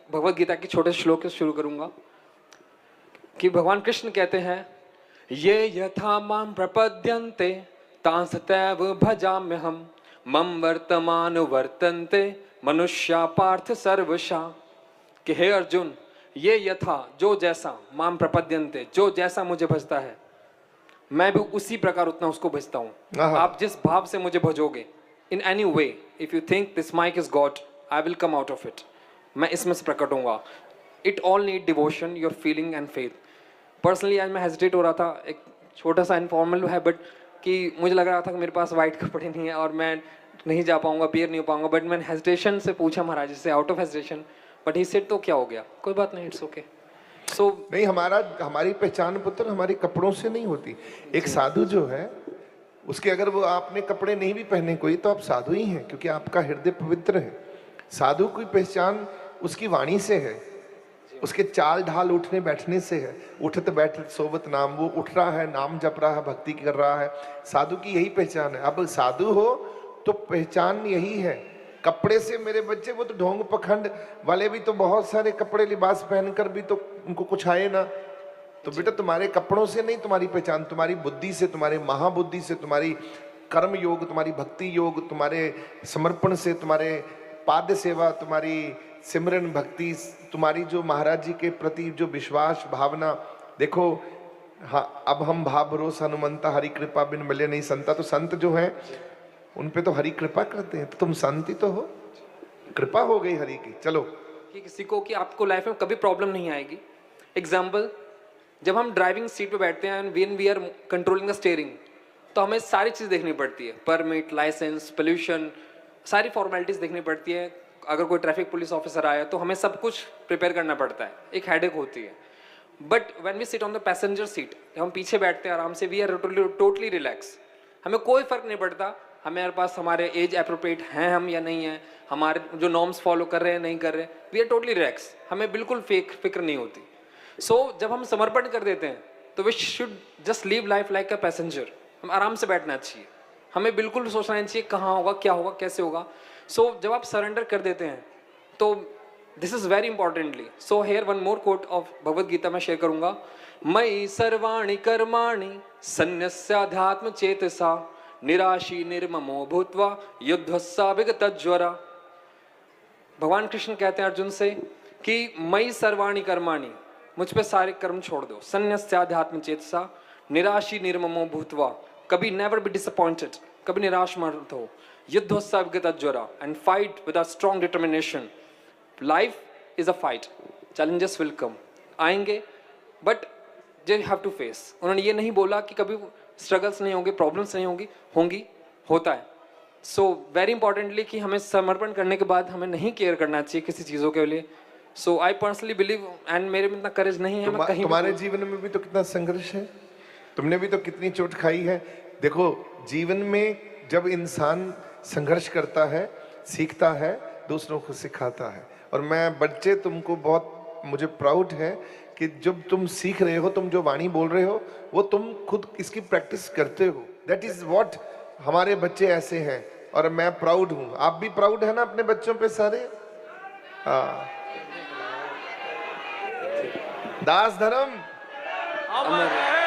भगवत गीता के छोटे श्लोक से शुरू करूंगा कि भगवान कृष्ण कहते हैं, ये यथा मां प्रपद्यन्ते तांस्तैव भजाम्यहम् मम वर्तमान वर्तन्ते मनुष्या पार्थ सर्वशा। कि हे अर्जुन, ये यथा जो जैसा मां प्रपद्यन्ते जो जैसा मुझे भजता है, मैं भी उसी प्रकार उतना उसको भजता हूँ। आप जिस भाव से मुझे भजोगे, in any way, if you think this mic is God, I will come out of it. मैं इसमें से प्रकट होऊंगा। It all need devotion, your feeling and faith. Personally आज मैं हेजिटेट हो रहा था, एक छोटा सा इनफॉर्मल है, बट कि मुझे लग रहा था कि मेरे पास वाइट कपड़े नहीं है और मैं नहीं जा पाऊंगा, अपीयर नहीं हो पाऊंगा, बट मैंने हेजिटेशन से पूछा महाराज से, out of hesitation, but he said तो क्या हो गया, कोई बात नहीं, इट्स ओके। सो नहीं, हमारी पहचान पुत्र हमारे कपड़ों से नहीं होती। एक साधु जो है उसके अगर वो आपने कपड़े नहीं भी पहने कोई, तो आप साधु ही हैं, क्योंकि आपका हृदय पवित्र है। साधु की पहचान उसकी वाणी से है, उसके चाल ढाल उठने बैठने से है। उठत बैठत सोवत नाम, वो उठ रहा है, नाम जप रहा है, भक्ति कर रहा है, साधु की यही पहचान है। अब साधु हो तो पहचान यही है। कपड़े से मेरे बच्चे, वो तो ढोंग पखंड वाले भी तो बहुत सारे कपड़े लिबास पहनकर भी तो उनको कुछ आए ना। तो बेटा तुम्हारे कपड़ों से नहीं तुम्हारी पहचान, तुम्हारी बुद्धि से, तुम्हारे महाबुद्धि से, तुम्हारी कर्म योग, तुम्हारी भक्ति योग, तुम्हारे समर्पण से, तुम्हारे पाद सेवा, तुम्हारी सिमरन भक्ति, तुम्हारी जो महाराज जी के प्रति जो विश्वास भावना। देखो हाँ, अब हम भाव भरोसा हनुमंता हरि कृपा बिन मिले नहीं संता। तो संत जो है उन पे तो हरि कृपा करते हैं, तो तुम संत ही तो हो, कृपा हो गई हरि की। चलो, कि किसी को कि आपको लाइफ में कभी प्रॉब्लम नहीं आएगी। एग्जाम्पल, जब हम ड्राइविंग सीट पे बैठते हैं, when we are controlling the steering, तो हमें सारी चीज़ देखनी पड़ती है, परमिट, लाइसेंस, पोल्यूशन, सारी फॉर्मेलिटीज़ देखनी पड़ती है। अगर कोई ट्रैफिक पुलिस ऑफिसर आया तो हमें सब कुछ प्रिपेयर करना पड़ता है, एक हेडेक होती है। But when we sit on the passenger seat, हम पीछे बैठते हैं आराम से, वी आर टोटली रिलैक्स, हमें कोई फर्क नहीं पड़ता हमारे पास हमारे एज अप्रोप्रिएट हैं हम या नहीं है, हमारे जो नॉर्म्स फॉलो कर रहे हैं नहीं कर रहे, वी आर टोटली रिलैक्स, हमें बिल्कुल फिक्र नहीं होती। जब हम समर्पण कर देते हैं तो we should just live life like a passenger. हम आराम से बैठना चाहिए, हमें बिल्कुल सोचना नहीं चाहिए कहाँ होगा, क्या होगा, कैसे होगा। जब आप सरेंडर कर देते हैं तो this is very importantly. Here one more quote of Bhagavad Gita मैं शेयर करूंगा। मयि सर्वाणि कर्माणि सन्न्यस्याध्यात्म चेतसा निराशी निर्ममो भूत्वा युद्धस्सा विगतज्वरा। भगवान कृष्ण कहते हैं अर्जुन से कि मयि सर्वाणि कर्माणि, मुझ पे सारे कर्म छोड़ दो, सन्न्यस्याध्यात्म चेतसा निराशी निर्ममो भूत्वा, कभी नेवर बी डिसअपॉइंटेड, कभी निराश मत हो, युद्धस्सा विगतज्वरा, and fight with a strong determination. Life is a fight, challenges will come, आएंगे, but you have to face. उन्होंने ये नहीं बोला कि कभी स्ट्रगल्स नहीं होंगे, प्रॉब्लम्स नहीं होंगी, होता है। वेरी इंपॉर्टेंटली कि हमें समर्पण करने के बाद हमें नहीं केयर करना चाहिए किसी चीज़ों के लिए। आई पर्सनली बिलीव, एंड मेरे में इतना करेज नहीं है, मैं कहीं तुम्हारे जीवन में भी तो कितना संघर्ष है, तुमने भी तो कितनी चोट खाई है। देखो, जीवन में जब इंसान संघर्ष करता है, सीखता है, दूसरों को सिखाता है। और मैं बच्चे तुमको बहुत, मुझे प्राउड है कि जब तुम सीख रहे हो, तुम जो वाणी बोल रहे हो, वो तुम खुद इसकी प्रैक्टिस करते हो। दैट इज व्हाट, हमारे बच्चे ऐसे हैं और मैं प्राउड हूं। आप भी प्राउड है ना अपने बच्चों पे सारे? हाँ, दास धर्म अमर है।